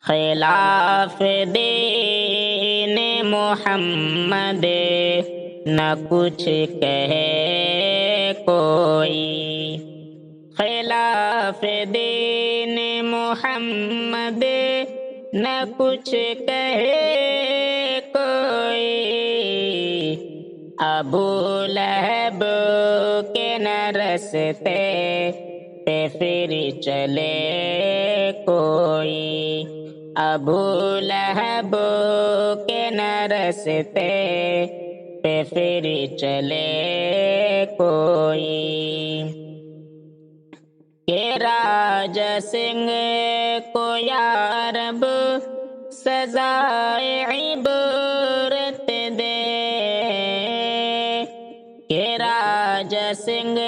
خلاف دین محمد نہ کچھ کہے کوئی، خلاف دین محمد نہ کچھ کہے کوئی، ابو لہب کے نہ رستے پہ پھر چلے کوئی، ابو لہب کے نہ رستے پہ پھر چلے کوئی، کہ راجہ سنگھ کو یا رب سزائے عبرت دے، کہ راجہ سنگھ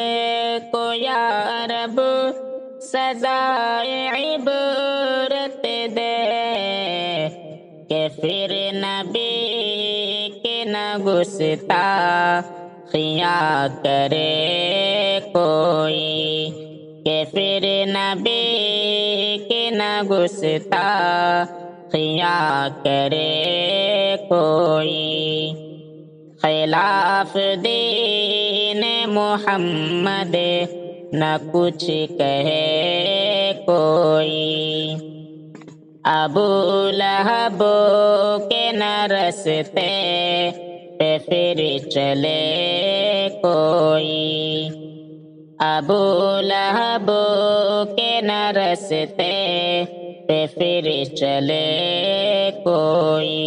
کو یا رب سزائے عبرت دے، کہ پھر نبی کے نہ گستاخیاں کرے کوئی، کہ پھر نبی کے نہ گستاخیاں کرے کوئی، خلاف دین محمد نہ کچھ کہے کوئی، ابو لہب کے نہ رستے پہ پھر چلے کوئی، ابو لہب کے نہ رستے پہ پھر چلے کوئی،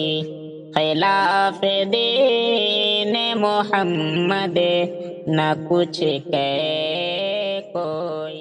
خلاف دین محمد نہ کچھ کہے کوئی۔